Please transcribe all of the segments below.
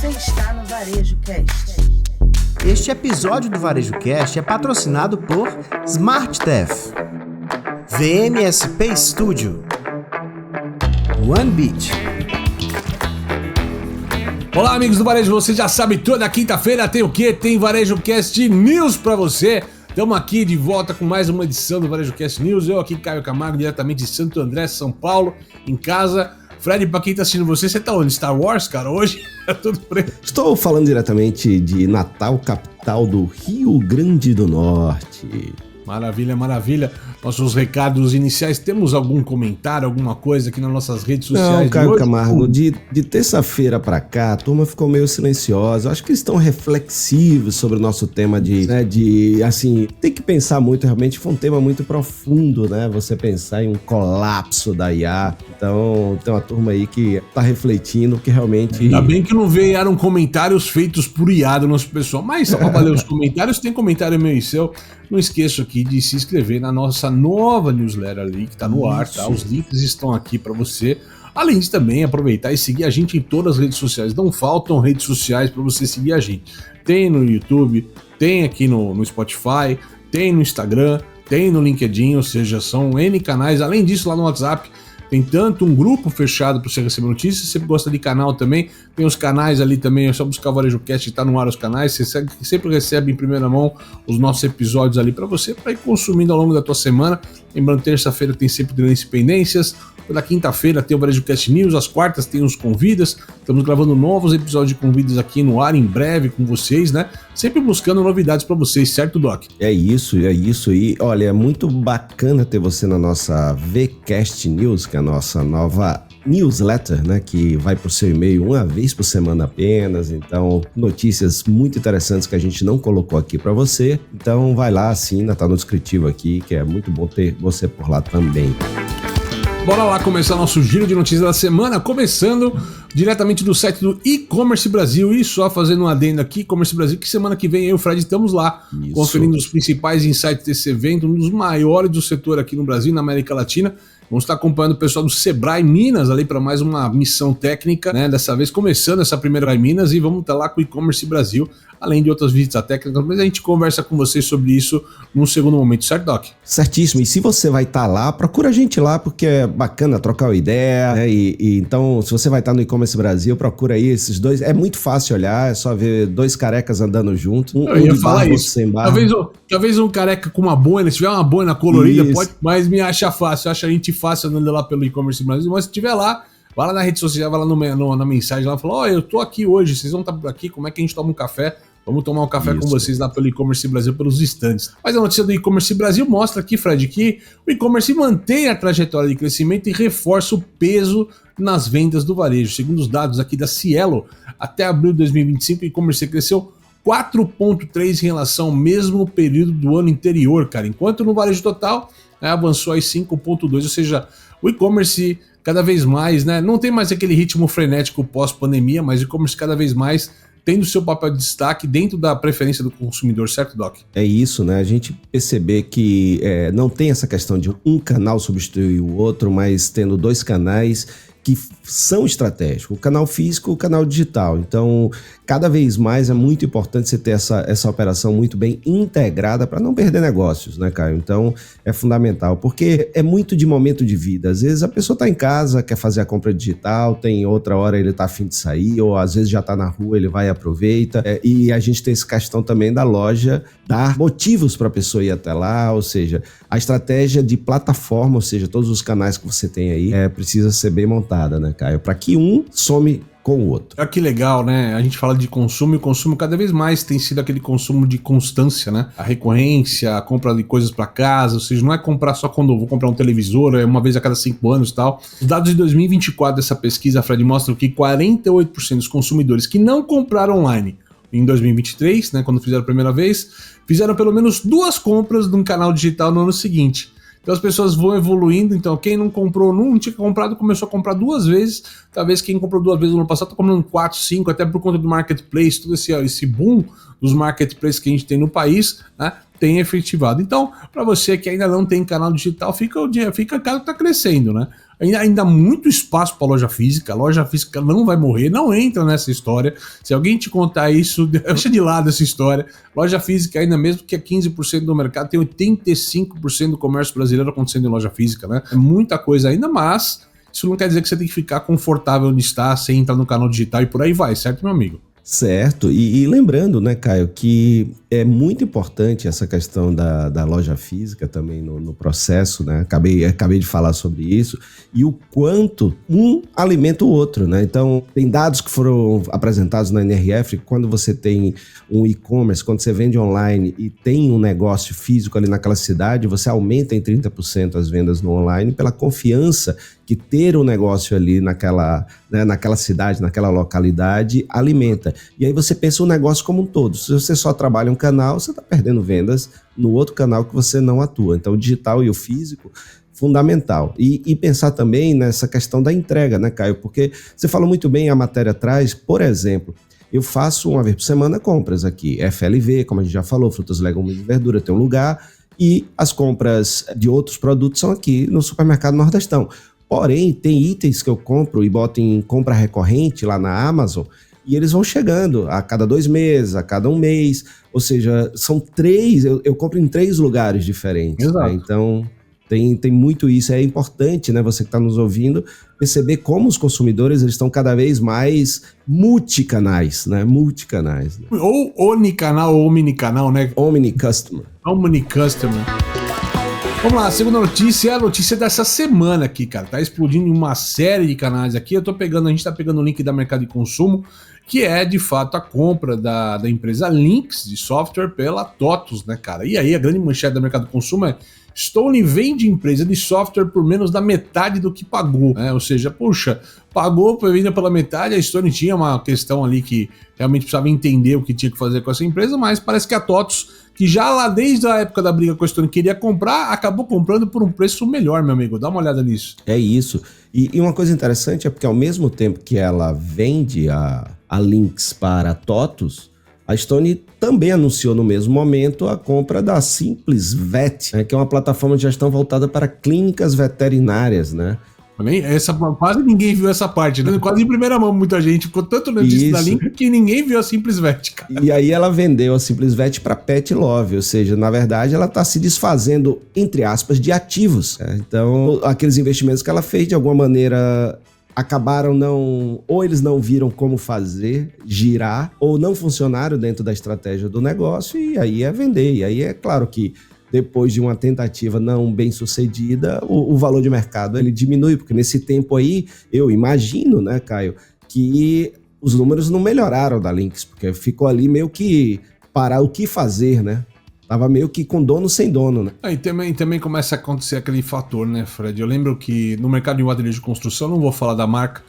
Você está no Varejo Cast. Este episódio do Varejo Cast é patrocinado por SmartDev, VMSP Studio, OneBeat. Olá, amigos do Varejo, você já sabe, toda quinta-feira tem o quê? Tem Varejo Cast News pra você. Estamos aqui de volta com mais uma edição do Varejo Cast News. Eu aqui, Caio Camargo, diretamente de Santo André, São Paulo, em casa. Fred, pra quem tá assistindo você tá onde? Star Wars, cara? Hoje é tudo preto. Estou falando diretamente de Natal, capital do Rio Grande do Norte. Maravilha, maravilha. Nossos recados iniciais. Temos algum comentário, alguma coisa aqui nas nossas redes sociais? Não, Caio Camargo, de terça-feira pra cá, a turma ficou meio silenciosa. Acho que eles estão reflexivos sobre o nosso tema assim, tem que pensar muito, realmente foi um tema muito profundo, né? Você pensar em um colapso da IA. Então, tem uma turma aí que tá refletindo que realmente... Ainda bem que não vieram comentários feitos por IA do nosso pessoal, mas só pra valer os comentários, tem comentário meu e seu. Não esqueça aqui de se inscrever na nossa nova newsletter ali, que tá no ar, tá? Os links estão aqui para você. Além de também aproveitar e seguir a gente em todas as redes sociais. Não faltam redes sociais para você seguir a gente. Tem no YouTube, tem aqui no Spotify, tem no Instagram, tem no LinkedIn, ou seja, são N canais. Além disso, lá no WhatsApp, tem tanto um grupo fechado para você receber notícias, se você gosta de canal também, tem os canais ali também, é só buscar o Varejo Cast, tá no ar os canais, você sempre recebe em primeira mão os nossos episódios ali para você, para ir consumindo ao longo da tua semana. Lembrando, terça-feira tem sempre Grandes Pendências, toda quinta-feira tem o Varejo Cast News, às quartas tem os convidas, estamos gravando novos episódios de convidas aqui no ar em breve com vocês, né? Sempre buscando novidades para vocês, certo, Doc? É isso, e olha, é muito bacana ter você na nossa VCast News, que é a nossa nova newsletter, né, que vai pro seu e-mail uma vez por semana apenas. Então, notícias muito interessantes que a gente não colocou aqui para você. Então, vai lá, assina, tá no descritivo aqui, que é muito bom ter você por lá também. Bora lá começar nosso giro de notícias da semana, começando diretamente do site do E-Commerce Brasil. E só fazendo um adendo aqui, E-Commerce Brasil, que semana que vem eu e o Fred estamos lá, conferindo os principais insights desse evento, um dos maiores do setor aqui no Brasil e na América Latina. Vamos estar acompanhando o pessoal do Sebrae Minas ali para mais uma missão técnica, né? Dessa vez começando essa primeira em Minas, e vamos estar lá com o E-Commerce Brasil, além de outras visitas técnicas, mas a gente conversa com vocês sobre isso num segundo momento, certo, Doc? Certíssimo, e se você vai estar lá, procura a gente lá, porque é bacana trocar uma ideia, né? E então, se você vai estar no E-Commerce Brasil, procura aí esses dois, é muito fácil olhar, é só ver dois carecas andando junto, eu ia de falar barba, isso. sem barba. Talvez um careca com uma boina, se tiver uma boina colorida, pode, mas me acha fácil, acha a gente fácil andando lá pelo E-Commerce Brasil, mas se tiver lá, vai lá na rede social, vai lá na mensagem lá, fala, eu tô aqui hoje, vocês vão estar por aqui, como é que a gente toma um café? Vamos tomar um café com vocês lá pelo E-Commerce Brasil, pelos estandes. Mas a notícia do E-Commerce Brasil mostra aqui, Fred, que o e-commerce mantém a trajetória de crescimento e reforça o peso nas vendas do varejo. Segundo os dados aqui da Cielo, até abril de 2025, o e-commerce cresceu 4,3 em relação ao mesmo período do ano anterior, cara. Enquanto no varejo total, avançou aí 5,2, ou seja, o e-commerce cada vez mais, né, não tem mais aquele ritmo frenético pós-pandemia, mas o e-commerce cada vez mais tendo seu papel de destaque dentro da preferência do consumidor, certo, Doc? É isso, né? A gente perceber que não tem essa questão de um canal substituir o outro, mas tendo dois canais que são estratégicos, o canal físico e o canal digital. Então, cada vez mais é muito importante você ter essa operação muito bem integrada para não perder negócios, né, Caio? Então, é fundamental, porque é muito de momento de vida. Às vezes a pessoa está em casa, quer fazer a compra digital, tem outra hora ele está a fim de sair, ou às vezes já está na rua, ele vai e aproveita. E a gente tem essa questão também da loja dar motivos para a pessoa ir até lá, ou seja, a estratégia de plataforma, ou seja, todos os canais que você tem aí, precisa ser bem montada, né, Caio? Para que um some com o outro. Olha que legal, né? A gente fala de consumo, e o consumo cada vez mais tem sido aquele consumo de constância, né? A recorrência, a compra de coisas para casa, ou seja, não é comprar só quando eu vou comprar um televisor, é uma vez a cada 5 anos e tal. Os dados de 2024 dessa pesquisa, Fred, mostram que 48% dos consumidores que não compraram online em 2023, né, quando fizeram a primeira vez, fizeram pelo menos 2 compras de um canal digital no ano seguinte. Então as pessoas vão evoluindo, então quem não comprou, não tinha comprado, começou a comprar 2 vezes, talvez quem comprou 2 vezes no ano passado está comprando 4, 5, até por conta do marketplace, todo esse boom dos marketplaces que a gente tem no país, né? tem efetivado. Então, para você que ainda não tem canal digital, fica claro que tá crescendo, né? Ainda há muito espaço para loja física. A loja física não vai morrer, não entra nessa história. Se alguém te contar isso, deixa de lado essa história. Loja física, ainda mesmo que é 15% do mercado, tem 85% do comércio brasileiro acontecendo em loja física, né? É muita coisa ainda, mas isso não quer dizer que você tem que ficar confortável onde está, sem entrar no canal digital e por aí vai, certo, meu amigo? Certo, e lembrando, né, Caio, que é muito importante essa questão da loja física também no processo, né? Acabei de falar sobre isso, e o quanto um alimenta o outro, né? Então, tem dados que foram apresentados na NRF, que quando você tem um e-commerce, quando você vende online e tem um negócio físico ali naquela cidade, você aumenta em 30% as vendas no online pela confiança que ter um negócio ali naquela cidade, naquela localidade, alimenta. E aí você pensa o negócio como um todo. Se você só trabalha um canal, você está perdendo vendas no outro canal que você não atua. Então, o digital e o físico, fundamental. E pensar também nessa questão da entrega, né, Caio? Porque você falou muito bem, a matéria atrás, por exemplo, eu faço uma vez por semana compras aqui. FLV, como a gente já falou, frutas, legumes e verdura, tem um lugar. E as compras de outros produtos são aqui no supermercado Nordestão. Porém, tem itens que eu compro e boto em compra recorrente lá na Amazon e eles vão chegando a cada 2 meses, a cada 1 mês. Ou seja, são 3, eu compro em 3 lugares diferentes. Né? Então, tem muito isso. É importante, né, você que está nos ouvindo, perceber como os consumidores eles estão cada vez mais multicanais, né? Multicanais. Né? Ou onicanal ou omnicanal, né? Omni-customer. Omni-customer. Vamos lá, a segunda notícia é a notícia dessa semana aqui, cara. Tá explodindo em uma série de canais aqui. A gente tá pegando o link da Mercado de Consumo, que é, de fato, a compra da empresa Lynx de software pela TOTUS, né, cara? E aí, a grande manchete da Mercado de Consumo é: Stone vende empresa de software por menos da metade do que pagou, né? Ou seja, puxa, pagou por venda pela metade. A Stone tinha uma questão ali que realmente precisava entender o que tinha que fazer com essa empresa, mas parece que a TOTUS, que já lá desde a época da briga com a Stone queria comprar, acabou comprando por um preço melhor, meu amigo. Dá uma olhada nisso. É isso. E uma coisa interessante é porque ao mesmo tempo que ela vende a Lynx para a TOTUS, a Stone também anunciou no mesmo momento a compra da Simples Vet, né, que é uma plataforma de gestão voltada para clínicas veterinárias, né? Quase ninguém viu essa parte, né? Quase em primeira mão muita gente. Ficou tanto notícia da Link que ninguém viu a Simples Vet, cara. E aí ela vendeu a Simples Vet para Pet Love, ou seja, na verdade ela está se desfazendo, entre aspas, de ativos. Né? Então, aqueles investimentos que ela fez, de alguma maneira, acabaram ou eles não viram como fazer, girar, ou não funcionaram dentro da estratégia do negócio, e aí é vender. E aí é claro que depois de uma tentativa não bem sucedida, o valor de mercado ele diminui, porque nesse tempo aí, eu imagino, né, Caio, que os números não melhoraram da Lynx, porque ficou ali meio que parar o que fazer, né? Tava meio que com dono sem dono, né? E também começa a acontecer aquele fator, né, Fred? Eu lembro que no mercado de materiais de construção, não vou falar da marca,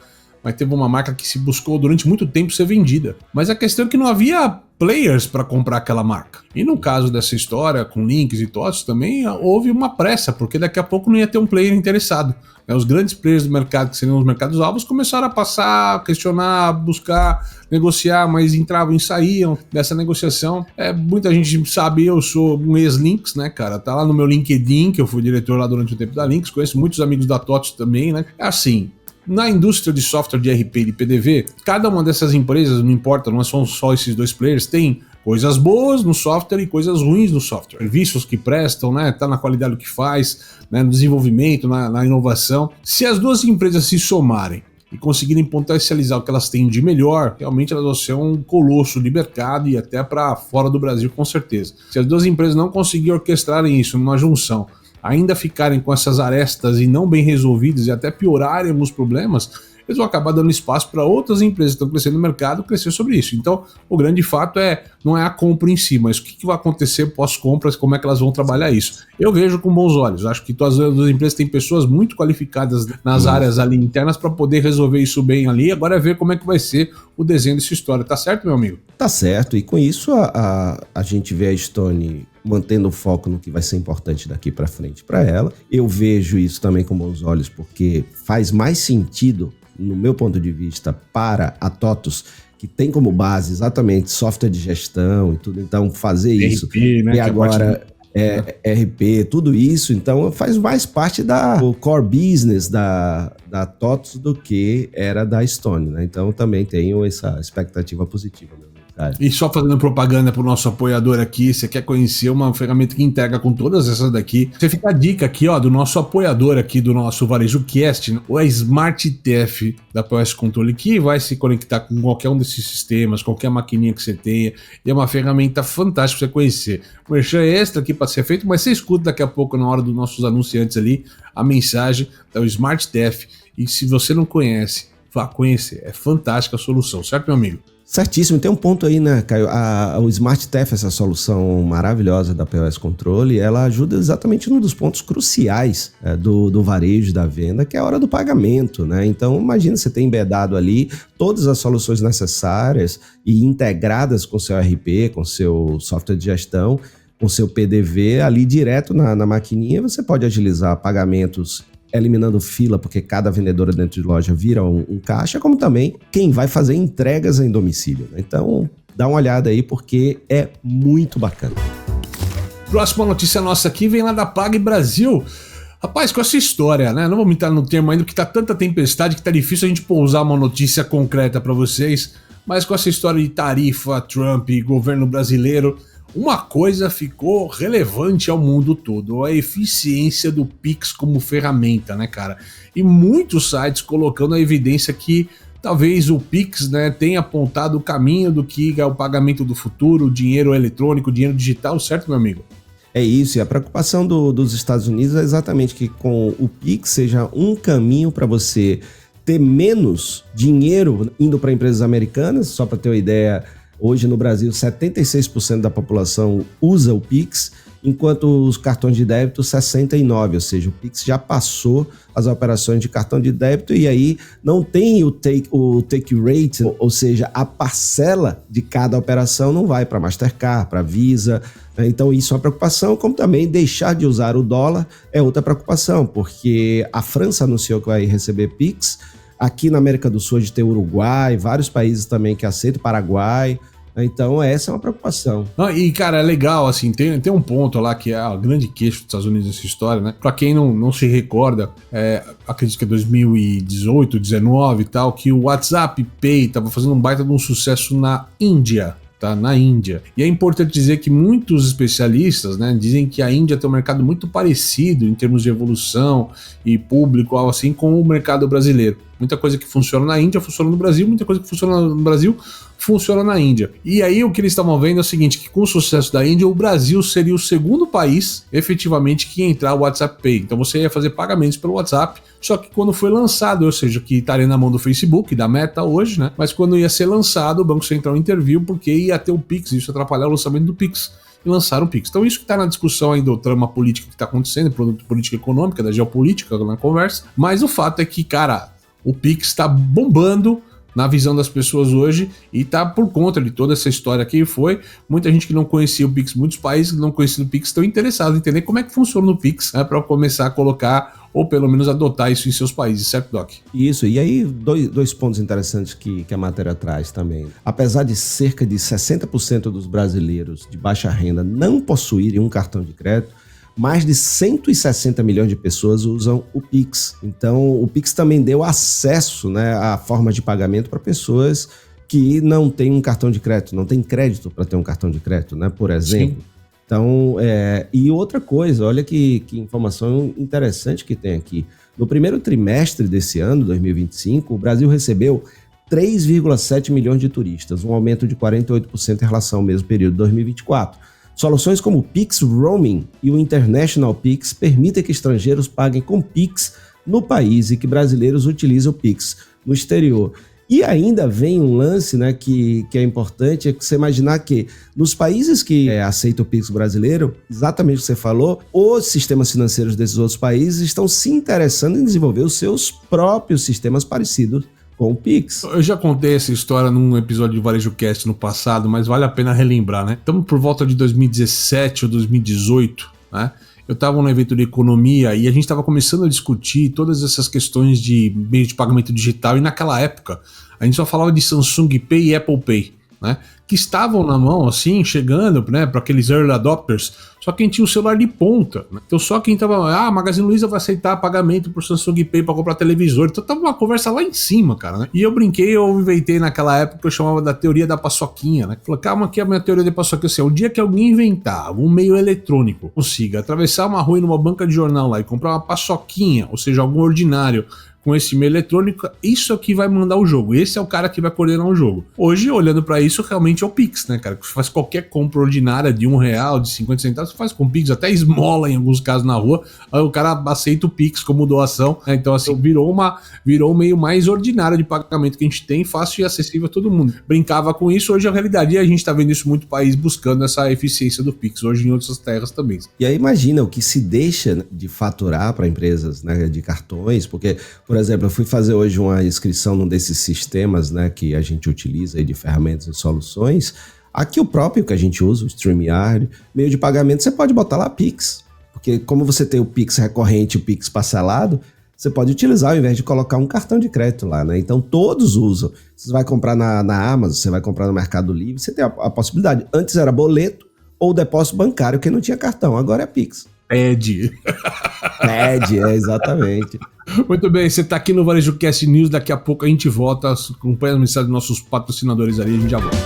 mas teve uma marca que se buscou durante muito tempo ser vendida. Mas a questão é que não havia players para comprar aquela marca. E no caso dessa história, com Lynx e TOTUS, também houve uma pressa, porque daqui a pouco não ia ter um player interessado. Os grandes players do mercado, que seriam os mercados alvos, começaram a passar, questionar, buscar, negociar, mas entravam e saíam dessa negociação. Muita gente sabe, eu sou um ex-Lynx, né, cara? Tá lá no meu LinkedIn, que eu fui diretor lá durante o tempo da Lynx, conheço muitos amigos da TOTUS também, né? É assim, na indústria de software de RP e de PDV, cada uma dessas empresas, não importa, não são só esses 2 players, tem coisas boas no software e coisas ruins no software. Serviços que prestam, né? Tá na qualidade do que faz, né? No desenvolvimento, na inovação. Se as 2 empresas se somarem e conseguirem potencializar o que elas têm de melhor, realmente elas vão ser um colosso de mercado e até para fora do Brasil, com certeza. Se as 2 empresas não conseguirem orquestrarem isso numa junção, ainda ficarem com essas arestas e não bem resolvidas e até piorarem os problemas, eles vão acabar dando espaço para outras empresas que estão crescendo no mercado crescer sobre isso. Então, o grande fato não é a compra em si, mas o que vai acontecer pós-compras, como é que elas vão trabalhar isso. Eu vejo com bons olhos. Acho que todas as empresas têm pessoas muito qualificadas nas áreas ali internas para poder resolver isso bem ali. Agora é ver como é que vai ser o desenho dessa história. Tá certo, meu amigo? Tá certo. E com isso a gente vê a Stone mantendo o foco no que vai ser importante daqui para frente para ela. Eu vejo isso também com bons olhos, porque faz mais sentido no meu ponto de vista, para a TOTUS, que tem como base exatamente software de gestão e tudo, então fazer isso, né, e agora RP, tudo isso, então faz mais parte do core business da TOTUS do que era da Stone, né? Então também tenho essa expectativa positiva, meu amigo. E só fazendo propaganda pro nosso apoiador aqui, você quer conhecer uma ferramenta que integra com todas essas daqui, você fica a dica aqui, ó, do nosso apoiador aqui do nosso Varejo Cast, o SmartTF da POS Controle, que vai se conectar com qualquer um desses sistemas, qualquer maquininha que você tenha, e é uma ferramenta fantástica pra você conhecer. O merchan extra aqui para ser feito, mas você escuta daqui a pouco, na hora dos nossos anunciantes ali, a mensagem da SmartTF, e se você não conhece, vá conhecer, é fantástica a solução, certo, meu amigo? Certíssimo, tem um ponto aí, né, Caio? O SmartTF, essa solução maravilhosa da POS Controle, ela ajuda exatamente num dos pontos cruciais do varejo, da venda, que é a hora do pagamento, né? Então, imagina você ter embedado ali todas as soluções necessárias e integradas com seu RP, com seu software de gestão, com seu PDV ali direto na maquininha, você pode agilizar pagamentos eliminando fila, porque cada vendedora dentro de loja vira um caixa, como também quem vai fazer entregas em domicílio, né? Então, dá uma olhada aí, porque é muito bacana. Próxima notícia nossa aqui vem lá da Pag Brasil. Rapaz, com essa história, né? Não vou entrar no termo ainda, porque tá tanta tempestade que tá difícil a gente pousar uma notícia concreta para vocês, mas com essa história de tarifa, Trump e governo brasileiro, uma coisa ficou relevante ao mundo todo, a eficiência do Pix como ferramenta, né, cara? E muitos sites colocando a evidência que talvez o Pix, né, tenha apontado o caminho do que é o pagamento do futuro, o dinheiro eletrônico, o dinheiro digital, certo, meu amigo? É isso, e a preocupação dos Estados Unidos é exatamente que com o Pix seja um caminho para você ter menos dinheiro indo para empresas americanas, só para ter uma ideia. Hoje no Brasil, 76% da população usa o Pix, enquanto os cartões de débito, 69%, ou seja, o Pix já passou as operações de cartão de débito e aí não tem o take rate, ou seja, a parcela de cada operação não vai para Mastercard, para Visa. Então isso é uma preocupação, como também deixar de usar o dólar é outra preocupação, porque a França anunciou que vai receber Pix. Aqui na América do Sul a gente tem o Uruguai, vários países também que aceitam, Paraguai. Então essa é uma preocupação. E cara, é legal, assim, tem um ponto lá que é a grande queixa dos Estados Unidos nessa história, né? Pra quem não se recorda, acredito que é 2018, 19 e tal, que o WhatsApp Pay tava fazendo um baita de um sucesso na Índia. Tá, na Índia. E é importante dizer que muitos especialistas, né, dizem que a Índia tem um mercado muito parecido em termos de evolução e público, assim, com o mercado brasileiro. Muita coisa que funciona na Índia funciona no Brasil, muita coisa que funciona no Brasil funciona na Índia. E aí o que eles estavam vendo é o seguinte, que com o sucesso da Índia, o Brasil seria o segundo país, efetivamente, que ia entrar o WhatsApp Pay. Então você ia fazer pagamentos pelo WhatsApp, só que quando foi lançado, ou seja, que estaria na mão do Facebook, da Meta hoje, né? Mas quando ia ser lançado, o Banco Central interviu porque ia ter o Pix, isso atrapalhar o lançamento do Pix. E lançaram o Pix. Então isso que está na discussão aí do trama política que está acontecendo, política econômica, da geopolítica na conversa, mas o fato é que, cara, o Pix está bombando na visão das pessoas hoje e tá por conta de toda essa história que foi. Muita gente que não conhecia o Pix, muitos países que não conheciam o Pix estão interessados em entender como é que funciona o Pix, né, para começar a colocar ou pelo menos adotar isso em seus países, certo, Doc? Isso, e aí dois pontos interessantes que a matéria traz também. Apesar de cerca de 60% dos brasileiros de baixa renda não possuírem um cartão de crédito, mais de 160 milhões de pessoas usam o Pix. Então, o Pix também deu acesso, né, à forma de pagamento para pessoas que não têm um cartão de crédito, não têm crédito para ter um cartão de crédito, né, por exemplo. Sim. Então, e outra coisa, olha que informação interessante que tem aqui. No primeiro trimestre desse ano, 2025, o Brasil recebeu 3,7 milhões de turistas, um aumento de 48% em relação ao mesmo período de 2024. Soluções como o Pix Roaming e o International Pix permitem que estrangeiros paguem com Pix no país e que brasileiros utilizem o Pix no exterior. E ainda vem um lance, né, que é importante, é que você imaginar que nos países que aceitam o Pix brasileiro, exatamente o que você falou, os sistemas financeiros desses outros países estão se interessando em desenvolver os seus próprios sistemas parecidos com o Pix. Eu já contei essa história num episódio de Varejo Cast no passado, mas vale a pena relembrar, né? Estamos por volta de 2017 ou 2018, né? eu estava num evento de economia e a gente estava começando a discutir todas essas questões de meio de pagamento digital, e naquela época a gente só falava de Samsung Pay e Apple Pay, né, que estavam na mão, assim, chegando, né, para aqueles early adopters, só quem tinha o celular de ponta, né? Então só quem tava, a Magazine Luiza vai aceitar pagamento por Samsung Pay para comprar televisor, então tava uma conversa lá em cima, cara, né? E eu brinquei, eu inventei naquela época que eu chamava da teoria da paçoquinha, né? Falei, calma que a minha teoria da paçoquinha, assim, o dia que alguém inventar um meio eletrônico, consiga atravessar uma rua numa banca de jornal lá e comprar uma paçoquinha, ou seja, algum ordinário, com esse meio eletrônico, isso aqui vai mandar o jogo. Esse é o cara que vai coordenar o jogo. Hoje, olhando pra isso, realmente é o Pix, né, cara? Você faz qualquer compra ordinária de R$1, de 50 centavos, você faz com Pix, até esmola em alguns casos na rua, aí o cara aceita o Pix como doação, né? Então, assim, virou um meio mais ordinário de pagamento que a gente tem, fácil e acessível a todo mundo. Brincava com isso, hoje é a realidade, e a gente tá vendo isso muito país buscando essa eficiência do Pix, hoje em outras terras também. E aí imagina o que se deixa de faturar para empresas, né, de cartões, porque, por exemplo, eu fui fazer hoje uma inscrição num desses sistemas, né, que a gente utiliza aí de ferramentas e soluções. Aqui o próprio que a gente usa, o StreamYard, meio de pagamento, você pode botar lá Pix, porque como você tem o Pix recorrente e o Pix parcelado, você pode utilizar ao invés de colocar um cartão de crédito lá, né? Então todos usam. Você vai comprar na Amazon, você vai comprar no Mercado Livre, você tem a possibilidade. Antes era boleto ou depósito bancário, que não tinha cartão, agora é Pix. Pede, Exatamente. Muito bem, você tá aqui no Varejo Cast News, daqui a pouco a gente volta, acompanha a mensagem dos nossos patrocinadores ali, a gente já volta.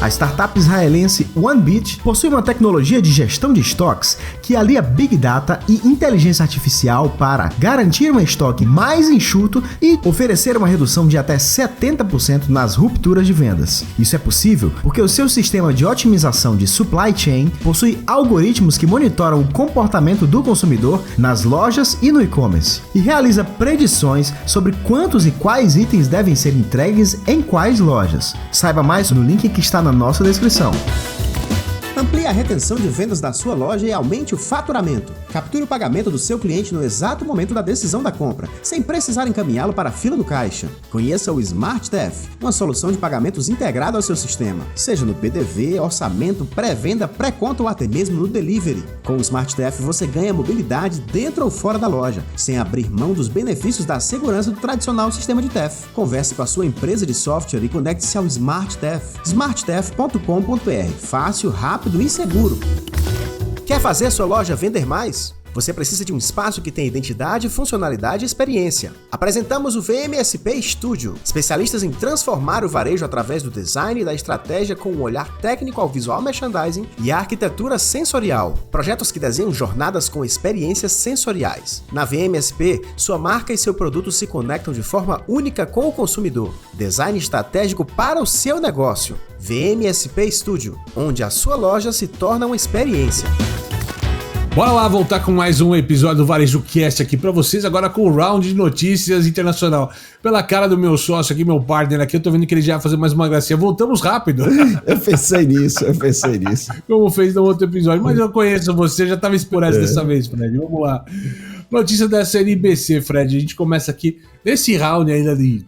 A startup israelense OneBit possui uma tecnologia de gestão de estoques que alia Big Data e inteligência artificial para garantir um estoque mais enxuto e oferecer uma redução de até 70% nas rupturas de vendas. Isso é possível porque o seu sistema de otimização de supply chain possui algoritmos que monitoram o comportamento do consumidor nas lojas e no e-commerce e realiza predições sobre quantos e quais itens devem ser entregues em quais lojas. Saiba mais no link que está na nossa descrição. Amplie a retenção de vendas da sua loja e aumente o faturamento. Capture o pagamento do seu cliente no exato momento da decisão da compra, sem precisar encaminhá-lo para a fila do caixa. Conheça o SmartTef, uma solução de pagamentos integrada ao seu sistema, seja no PDV, orçamento, pré-venda, pré-conta ou até mesmo no delivery. Com o SmartTef você ganha mobilidade dentro ou fora da loja, sem abrir mão dos benefícios da segurança do tradicional sistema de TEF. Converse com a sua empresa de software e conecte-se ao SmartTef. smarttef.com.br. Fácil, rápido e seguro. Quer fazer a sua loja vender mais? Você precisa de um espaço que tenha identidade, funcionalidade e experiência. Apresentamos o VMSP Studio, especialistas em transformar o varejo através do design e da estratégia com um olhar técnico ao visual merchandising e à arquitetura sensorial. Projetos que desenham jornadas com experiências sensoriais. Na VMSP, sua marca e seu produto se conectam de forma única com o consumidor. Design estratégico para o seu negócio. VMSP Studio, onde a sua loja se torna uma experiência. Bora lá voltar com mais um episódio do Varejo Cast aqui pra vocês, agora com o round de notícias internacional. Pela cara do meu sócio aqui, meu partner aqui, eu tô vendo que ele já vai fazer mais uma gracinha. Voltamos rápido. Eu pensei nisso. Como fez no outro episódio, mas eu conheço você, já tava esperando dessa vez, Fred. Vamos lá. Notícia da CNBC, Fred. A gente começa aqui nesse round ainda de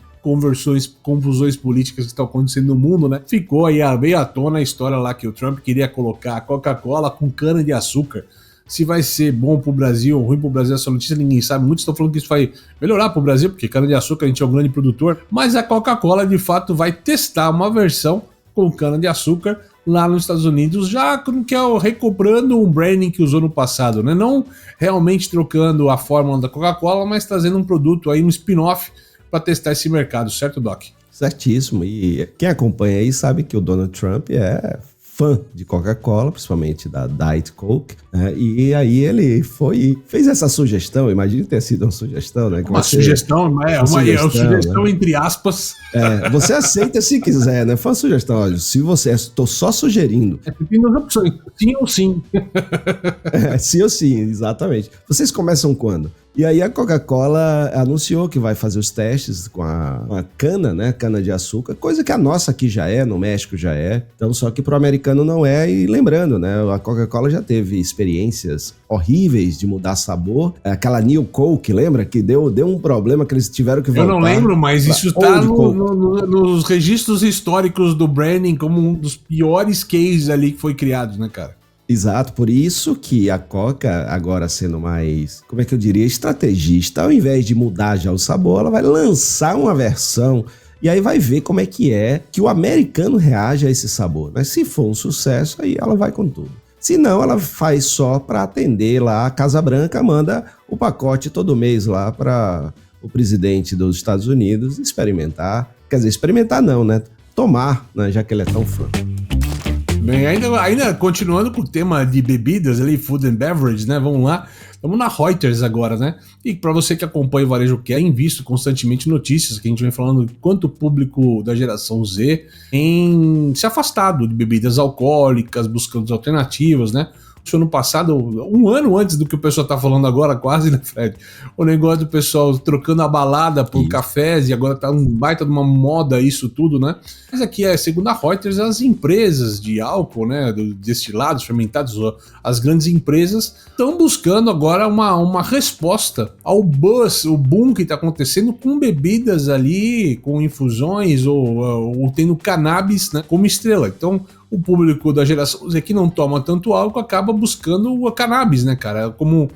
confusões políticas que estão acontecendo no mundo, né? Ficou aí bem à tona a história lá que o Trump queria colocar a Coca-Cola com cana de açúcar. Se vai ser bom pro Brasil ou ruim pro Brasil, essa notícia ninguém sabe. Muitos estão falando que isso vai melhorar pro Brasil, porque cana-de-açúcar a gente é um grande produtor. Mas a Coca-Cola, de fato, vai testar uma versão com cana-de-açúcar lá nos Estados Unidos, já que é recobrando um branding que usou no passado, né? Não realmente trocando a fórmula da Coca-Cola, mas trazendo um produto aí, um spin-off para testar esse mercado, certo, Doc? Certíssimo. E quem acompanha aí sabe que o Donald Trump é fã de Coca-Cola, principalmente da Diet Coke, né? E aí ele fez essa sugestão, imagine ter sido uma sugestão, né? Uma sugestão entre aspas. Você aceita se quiser, né? Foi uma sugestão, olha, se você, estou só sugerindo. Tem duas opções, sim ou sim. Sim ou sim, exatamente. Vocês começam quando? E aí a Coca-Cola anunciou que vai fazer os testes com a cana, né? Cana de açúcar, coisa que a nossa aqui já é, no México já é. Então, só que pro americano não é. E lembrando, né? A Coca-Cola já teve experiências horríveis de mudar sabor. Aquela New Coke, lembra? Que deu um problema que eles tiveram que voltar. Eu não lembro, mas isso tá nos registros históricos do branding como um dos piores cases ali que foi criado, né, cara? Exato, por isso que a Coca, agora sendo mais, como é que eu diria, estrategista, ao invés de mudar já o sabor, ela vai lançar uma versão e aí vai ver como é que o americano reage a esse sabor. Mas se for um sucesso, aí ela vai com tudo. Se não, ela faz só para atender lá a Casa Branca, manda o pacote todo mês lá para o presidente dos Estados Unidos experimentar. Quer dizer, experimentar não, né? Tomar, né? Já que ele é tão fã. Bem, ainda continuando com o tema de bebidas ali, food and beverage, né? Vamos lá. Estamos na Reuters agora, né? E para você que acompanha o Varejo Cast, tem visto constantemente notícias que a gente vem falando quanto o público da geração Z tem se afastado de bebidas alcoólicas, buscando alternativas, né? Ano passado, um ano antes do que o pessoal tá falando agora, quase, né, Fred? O negócio do pessoal trocando a balada por cafés, e agora tá um baita de uma moda isso tudo, né? Mas aqui, segundo a Reuters, as empresas de álcool, né, destilados, fermentados, as grandes empresas estão buscando agora uma resposta ao buzz, o boom que tá acontecendo com bebidas ali, com infusões ou tendo cannabis, né, como estrela. Então, o público da geração Z que não toma tanto álcool acaba buscando o cannabis, né, cara, como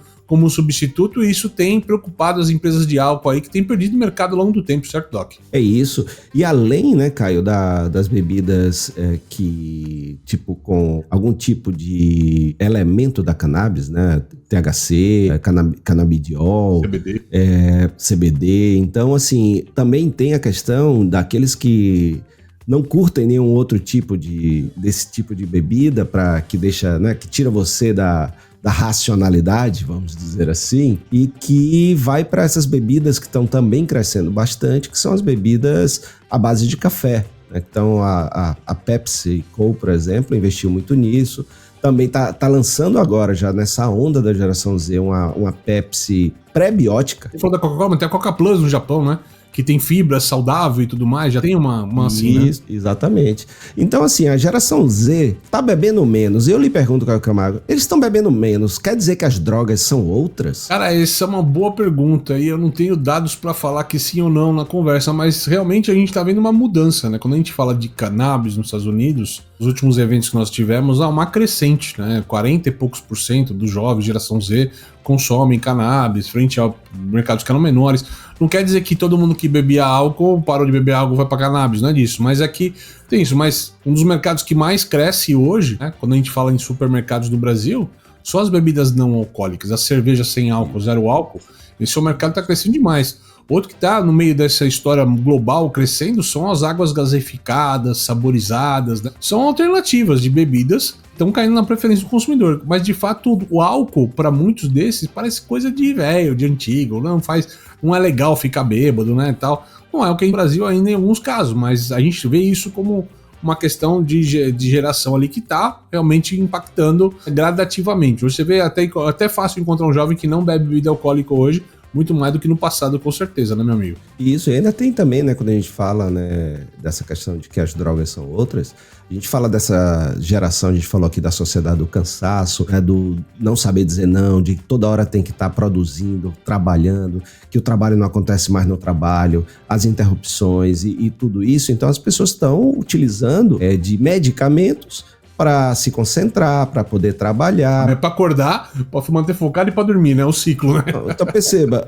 substituto, e isso tem preocupado as empresas de álcool aí que tem perdido mercado ao longo do tempo, certo, Doc? É isso. E além, né, Caio, das bebidas que, tipo, com algum tipo de elemento da cannabis, né, THC, canabidiol, CBD. Então, assim, também tem a questão daqueles que não curtem nenhum outro tipo desse tipo de bebida que deixa, né, que tira você da racionalidade, vamos dizer assim, e que vai para essas bebidas que estão também crescendo bastante, que são as bebidas à base de café, né? Então a PepsiCo, por exemplo, investiu muito nisso. Também tá lançando agora, já nessa onda da geração Z, uma Pepsi pré-biótica. Você falou da Coca-Cola, mas tem a Coca Plus no Japão, né? Que tem fibra saudável e tudo mais, já tem uma assim, né? Exatamente. Então, assim, a geração Z tá bebendo menos. Eu lhe pergunto, Caio Camargo, eles estão bebendo menos, quer dizer que as drogas são outras? Cara, essa é uma boa pergunta e eu não tenho dados pra falar que sim ou não na conversa, mas realmente a gente tá vendo uma mudança, né? Quando a gente fala de cannabis nos Estados Unidos, os últimos eventos que nós tivemos, há uma crescente, né? 40 e poucos % dos jovens, geração Z, consomem cannabis frente a mercados que eram menores. Não quer dizer que todo mundo que bebia álcool parou de beber álcool vai para cannabis, não é disso. Mas é que tem isso. Mas um dos mercados que mais cresce hoje, né, quando a gente fala em supermercados do Brasil, são as bebidas não alcoólicas, a cerveja sem álcool, zero álcool. Esse mercado está crescendo demais. Outro que está no meio dessa história global crescendo são as águas gaseificadas, saborizadas, né? São alternativas de bebidas que estão caindo na preferência do consumidor. Mas de fato o álcool, para muitos desses, parece coisa de velho, de antigo, não é legal ficar bêbado, né, tal. Não é o que é no Brasil ainda em alguns casos, mas a gente vê isso como uma questão de geração ali que está realmente impactando gradativamente. Você vê até fácil encontrar um jovem que não bebe bebida alcoólica hoje, muito mais do que no passado, com certeza, né, meu amigo? E isso ainda tem também, né, quando a gente fala, né, dessa questão de que as drogas são outras, a gente fala dessa geração, a gente falou aqui da sociedade do cansaço, né, do não saber dizer não, de que toda hora tem que estar produzindo, trabalhando, que o trabalho não acontece mais no trabalho, as interrupções e tudo isso. Então as pessoas estão utilizando de medicamentos para se concentrar, para poder trabalhar. É para acordar, para manter focado e para dormir, né? O ciclo, né? Então perceba,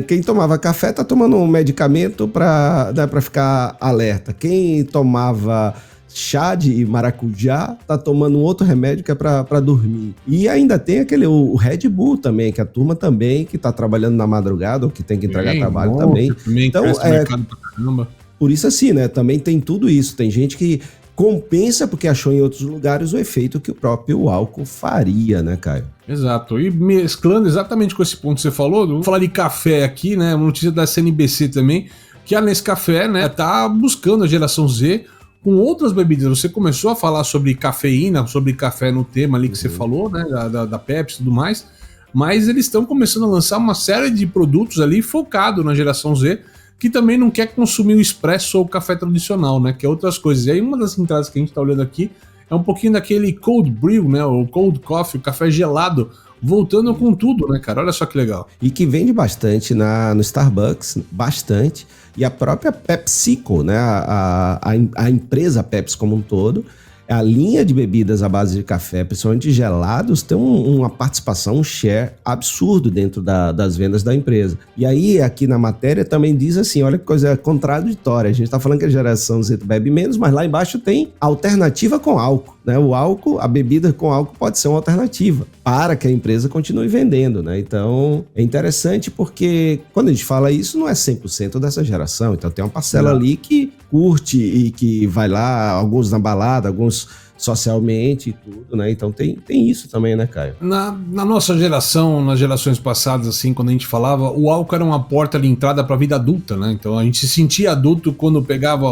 quem tomava café tá tomando um medicamento para ficar alerta. Quem tomava chá de maracujá tá tomando um outro remédio que é para dormir. E ainda tem o Red Bull também, que a turma também que tá trabalhando na madrugada ou que tem que entregar trabalho também. Então, mercado pra caramba. Por isso assim, né? Também tem tudo isso. Tem gente que compensa porque achou em outros lugares o efeito que o próprio álcool faria, né, Caio? Exato. E mesclando exatamente com esse ponto que você falou, vamos falar de café aqui, né? Uma notícia da CNBC também, que a Nescafé, né, tá buscando a geração Z com outras bebidas. Você começou a falar sobre cafeína, sobre café no tema ali que você falou, né, da Pepsi e tudo mais, mas eles estão começando a lançar uma série de produtos ali focado na geração Z, que também não quer consumir o expresso ou o café tradicional, né? Que é outras coisas. E aí uma das entradas que a gente tá olhando aqui é um pouquinho daquele cold brew, né? O cold coffee, o café gelado, voltando com tudo, né, cara? Olha só que legal. E que vende bastante no Starbucks, bastante. E a própria PepsiCo, né? A empresa Pepsi como um todo, a linha de bebidas à base de café, principalmente gelados, tem uma participação, um share absurdo dentro das vendas da empresa. E aí, aqui na matéria também diz assim, olha que coisa contraditória, a gente está falando que a geração Z bebe menos, mas lá embaixo tem alternativa com álcool, né? O álcool, a bebida com álcool pode ser uma alternativa para que a empresa continue vendendo, né? Então, é interessante porque quando a gente fala isso, não é 100% dessa geração, então tem uma parcela ali que curte e que vai lá, alguns na balada, alguns socialmente e tudo, né? Então tem isso também, né, Caio? Na nossa geração, nas gerações passadas, assim, quando a gente falava, o álcool era uma porta de entrada para a vida adulta, né? Então a gente se sentia adulto quando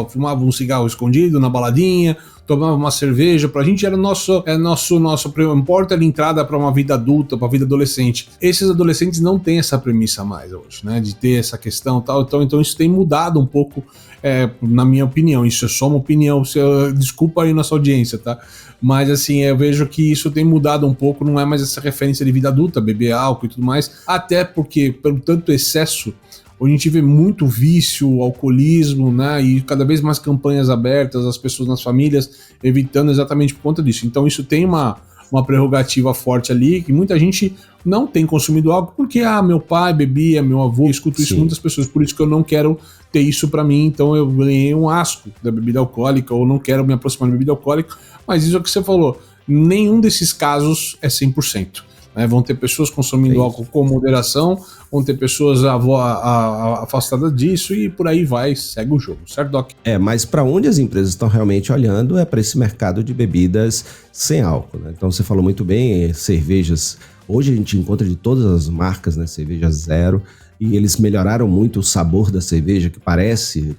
fumava um cigarro escondido na baladinha, tomava uma cerveja, pra gente era nosso porta de entrada para uma vida adulta, para a vida adolescente. Esses adolescentes não têm essa premissa mais hoje, né? De ter essa questão e tal, então isso tem mudado um pouco, na minha opinião, isso é só uma opinião, desculpa aí nossa audiência, tá? Mas assim, eu vejo que isso tem mudado um pouco, não é mais essa referência de vida adulta, beber álcool e tudo mais, até porque, pelo tanto excesso, a gente vê muito vício, alcoolismo, né? E cada vez mais campanhas abertas, as pessoas nas famílias evitando exatamente por conta disso. Então isso tem uma prerrogativa forte ali, que muita gente não tem consumido álcool porque, meu pai bebia, meu avô, eu escuto isso de muitas pessoas, por isso que eu não quero ter isso pra mim, então eu ganhei um asco da bebida alcoólica, ou não quero me aproximar da bebida alcoólica, mas isso é o que você falou, nenhum desses casos é 100%. Né? Vão ter pessoas consumindo álcool com moderação, vão ter pessoas afastadas disso e por aí vai, segue o jogo, certo, Doc? Mas para onde as empresas estão realmente olhando é para esse mercado de bebidas sem álcool, né? Então você falou muito bem, cervejas, hoje a gente encontra de todas as marcas, né, cerveja zero, e eles melhoraram muito o sabor da cerveja, que parece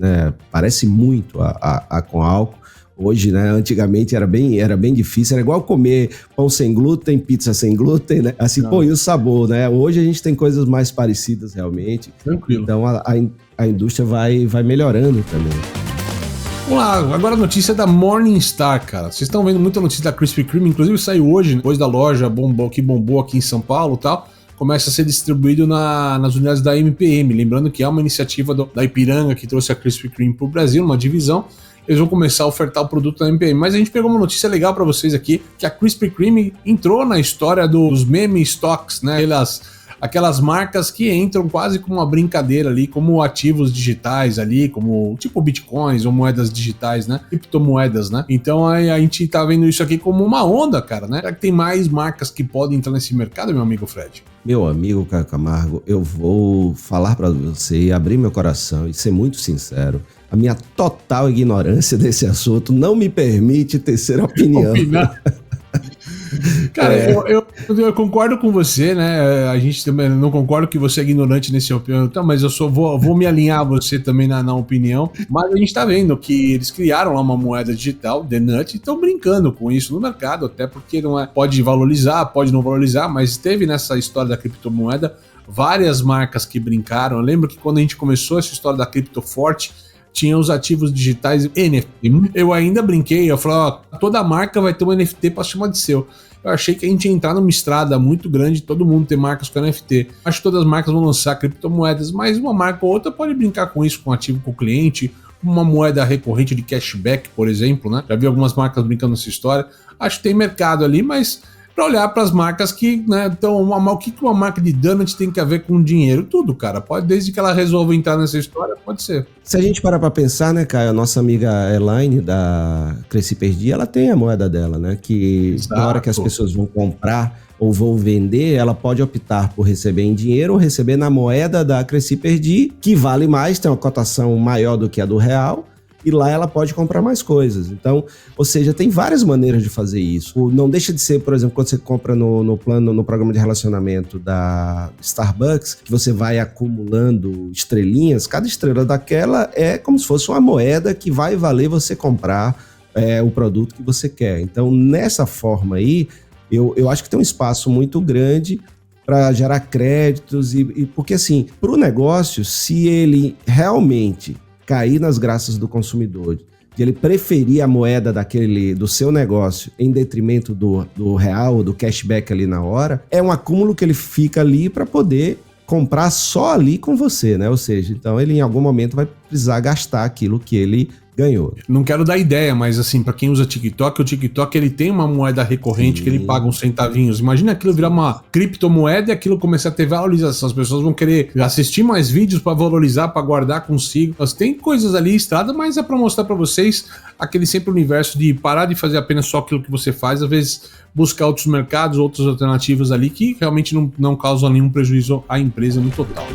muito a com álcool. Hoje, né, antigamente era bem difícil, era igual comer pão sem glúten, pizza sem glúten, né? Assim, e o sabor, né? Hoje a gente tem coisas mais parecidas realmente. Tranquilo. Então a indústria vai melhorando também. Vamos lá, agora a notícia da Morningstar, cara. Vocês estão vendo muita notícia da Krispy Kreme, inclusive saiu hoje, depois da loja bombou aqui em São Paulo e tal. Começa a ser distribuído nas unidades da MPM. Lembrando que é uma iniciativa da Ipiranga que trouxe a Krispy Kreme para o Brasil, uma divisão. Eles vão começar a ofertar o produto da MPM. Mas a gente pegou uma notícia legal para vocês aqui, que a Krispy Kreme entrou na história dos meme stocks, né? Aquelas marcas que entram quase como uma brincadeira ali, como ativos digitais ali, como tipo bitcoins ou moedas digitais, né? Criptomoedas, né? Então a gente tá vendo isso aqui como uma onda, cara, né? Será que tem mais marcas que podem entrar nesse mercado, meu amigo Fred? Meu amigo Caio Camargo, eu vou falar para você e abrir meu coração e ser muito sincero. A minha total ignorância desse assunto não me permite tecer opinião. Cara, eu concordo com você, né? A gente também não concorda que você é ignorante nesse opinião, então, mas eu vou me alinhar a você também na opinião. Mas a gente tá vendo que eles criaram lá uma moeda digital, The Nut, e estão brincando com isso no mercado, até porque pode valorizar, pode não valorizar, mas teve nessa história da criptomoeda várias marcas que brincaram. Eu lembro que quando a gente começou essa história da criptoforte, tinha os ativos digitais NFT. Eu ainda brinquei, eu falei, toda marca vai ter um NFT para chamar de seu. Eu achei que a gente ia entrar numa estrada muito grande, todo mundo ter marcas com NFT. Acho que todas as marcas vão lançar criptomoedas, mas uma marca ou outra pode brincar com isso, com ativo com o cliente, uma moeda recorrente de cashback, por exemplo, né? Já vi algumas marcas brincando nessa história. Acho que tem mercado ali, mas para olhar para as marcas que, né, então, o que uma marca de donut tem que a ver com dinheiro? Tudo, cara. Pode, desde que ela resolva entrar nessa história, pode ser. Se a gente parar para pensar, né, Caio, a nossa amiga Elaine da Cresci Perdi, ela tem a moeda dela, né, que na hora que as pessoas vão comprar ou vão vender, ela pode optar por receber em dinheiro ou receber na moeda da Cresci Perdi, que vale mais, tem uma cotação maior do que a do real, e lá ela pode comprar mais coisas. Então, ou seja, tem várias maneiras de fazer isso. Não deixa de ser, por exemplo, quando você compra no programa de relacionamento da Starbucks, que você vai acumulando estrelinhas, cada estrela daquela é como se fosse uma moeda que vai valer você comprar o produto que você quer. Então, nessa forma aí, eu acho que tem um espaço muito grande para gerar créditos e porque assim, para o negócio, se ele realmente cair nas graças do consumidor, de ele preferir a moeda do seu negócio em detrimento do real, do cashback ali na hora, é um acúmulo que ele fica ali para poder comprar só ali com você, né? Ou seja, então ele em algum momento vai precisar gastar aquilo que ele ganhou. Não quero dar ideia, mas assim, pra quem usa TikTok, o TikTok ele tem uma moeda recorrente que ele paga uns centavinhos. Imagina aquilo virar uma criptomoeda e aquilo começar a ter valorização. As pessoas vão querer assistir mais vídeos pra valorizar, pra guardar consigo. Mas tem coisas ali listradas, mas é pra mostrar pra vocês aquele sempre universo de parar de fazer apenas só aquilo que você faz, às vezes buscar outros mercados, outras alternativas ali que realmente não causam nenhum prejuízo à empresa no total.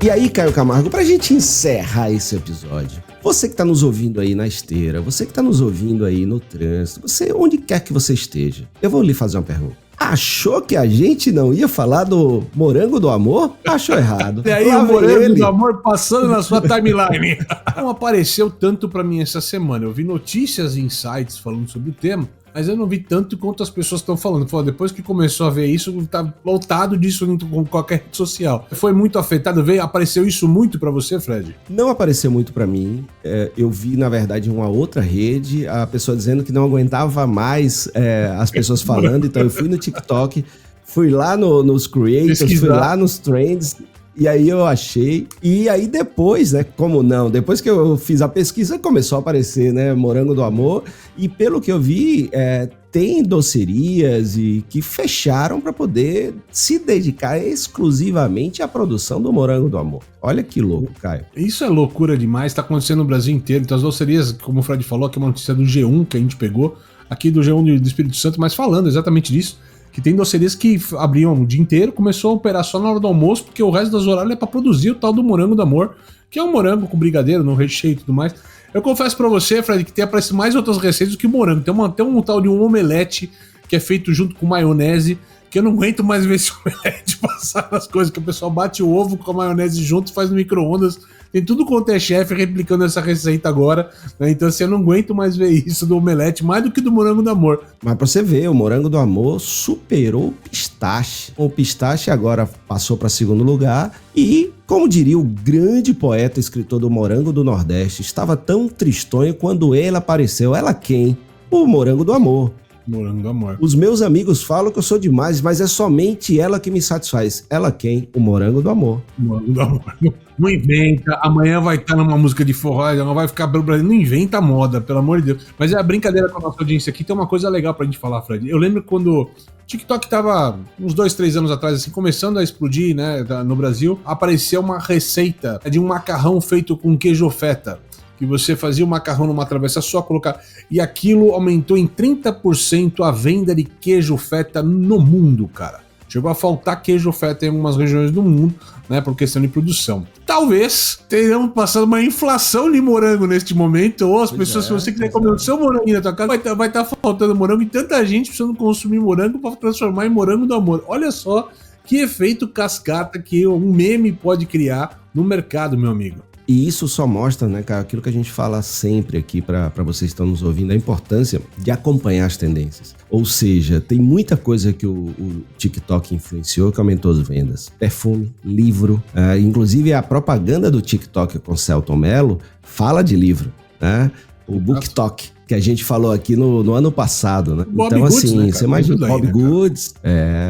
E aí, Caio Camargo, pra gente encerrar esse episódio, você que tá nos ouvindo aí na esteira, você que tá nos ouvindo aí no trânsito, você, onde quer que você esteja, eu vou lhe fazer uma pergunta. Achou que a gente não ia falar do Morango do Amor? Achou errado. E aí o Morango do Amor passando na sua timeline. Não apareceu tanto pra mim essa semana. Eu vi notícias e insights falando sobre o tema, mas eu não vi tanto quanto as pessoas estão falando. Depois que começou a ver isso, tá lotado disso com qualquer rede social. Foi muito afetado? Apareceu isso muito pra você, Fred? Não apareceu muito pra mim. Eu vi, na verdade, uma outra rede, a pessoa dizendo que não aguentava mais as pessoas falando, então eu fui no TikTok, fui lá nos creators, fui lá nos trends, e aí eu achei, e aí depois, né, como não, depois que eu fiz a pesquisa, começou a aparecer, né, Morango do Amor, e pelo que eu vi, tem docerias e que fecharam para poder se dedicar exclusivamente à produção do Morango do Amor. Olha que louco, Caio. Isso é loucura demais, tá acontecendo no Brasil inteiro, então as docerias, como o Fred falou, aqui é uma notícia do G1 que a gente pegou, aqui do G1 do Espírito Santo, mas falando exatamente disso, que tem docerias que abriam o dia inteiro, começou a operar só na hora do almoço, porque o resto das horários é pra produzir o tal do Morango do Amor, que é um morango com brigadeiro, no recheio e tudo mais. Eu confesso pra você, Fred, que tem aparecido mais outras receitas do que morango. Tem um tal de um omelete que é feito junto com maionese, que eu não aguento mais ver esse omelete passar nas coisas, que o pessoal bate o ovo com a maionese junto, faz no micro-ondas. Tem tudo quanto é chefe replicando essa receita agora, né? Então assim, eu não aguento mais ver isso do omelete, mais do que do Morango do Amor. Mas pra você ver, o Morango do Amor superou o pistache. O pistache agora passou para segundo lugar e, como diria o grande poeta e escritor do Morango do Nordeste, estava tão tristonho quando ele apareceu. Ela quem? O Morango do Amor. Morango do Amor. Os meus amigos falam que eu sou demais, mas é somente ela que me satisfaz. Ela quem? O Morango do Amor. Morango do Amor. Não inventa, amanhã vai estar numa música de forró, não vai ficar pelo Brasil, não inventa moda, pelo amor de Deus. Mas é a brincadeira com a nossa audiência aqui, tem uma coisa legal pra gente falar, Fred. Eu lembro quando o TikTok tava uns 2-3 anos atrás, assim, começando a explodir, né, no Brasil, apareceu uma receita de um macarrão feito com queijo feta. Que você fazia o macarrão numa travessa só, colocar... E aquilo aumentou em 30% a venda de queijo feta no mundo, cara. Chegou a faltar queijo feta em algumas regiões do mundo, né, por questão de produção. Talvez tenhamos passado uma inflação de morango neste momento, ou as pessoas, se você quiser comer o seu morango na tua casa, vai estar faltando morango e tanta gente precisando consumir morango para transformar em Morango do Amor. Olha só que efeito cascata que um meme pode criar no mercado, meu amigo. E isso só mostra, né, cara, aquilo que a gente fala sempre aqui para vocês que estão nos ouvindo, a importância de acompanhar as tendências. Ou seja, tem muita coisa que o TikTok influenciou que aumentou as vendas. Perfume, livro, inclusive a propaganda do TikTok com Celton Mello fala de livro, né? O BookTok, que a gente falou aqui no ano passado, né? Bob então, Goods, assim, né, você imagina, Bob Goods,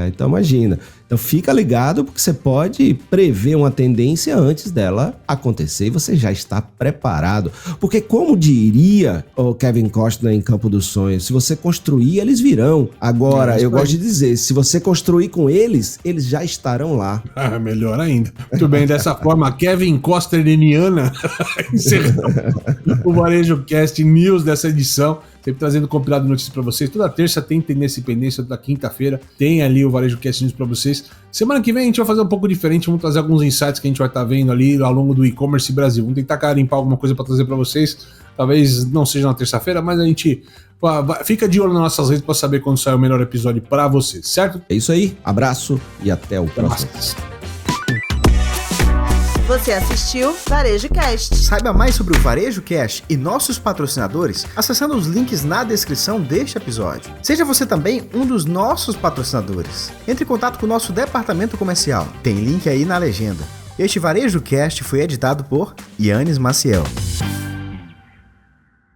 então imagina. Então fica ligado porque você pode prever uma tendência antes dela acontecer e você já está preparado. Porque como diria o Kevin Costner em Campo dos Sonhos, se você construir, eles virão. Agora, eu gosto de dizer, se você construir com eles, eles já estarão lá. Ah, melhor ainda. Muito bem, dessa forma, Kevin Costner-Leniana encerramos o Varejo Cast News dessa edição. Sempre trazendo compilado de notícias para vocês. Toda terça tem Tendência e Pendência, toda quinta-feira tem ali o Varejo Cast News para vocês. Semana que vem a gente vai fazer um pouco diferente, vamos trazer alguns insights que a gente vai estar vendo ali ao longo do e-commerce Brasil. Vamos tentar garimpar alguma coisa para trazer para vocês. Talvez não seja na terça-feira, mas a gente fica de olho nas nossas redes para saber quando sai o melhor episódio para vocês, certo? É isso aí, abraço e até o próximo. Você assistiu Varejo Cast. Saiba mais sobre o Varejo Cast e nossos patrocinadores acessando os links na descrição deste episódio. Seja você também um dos nossos patrocinadores. Entre em contato com o nosso departamento comercial. Tem link aí na legenda. Este Varejo Cast foi editado por Yannis Maciel.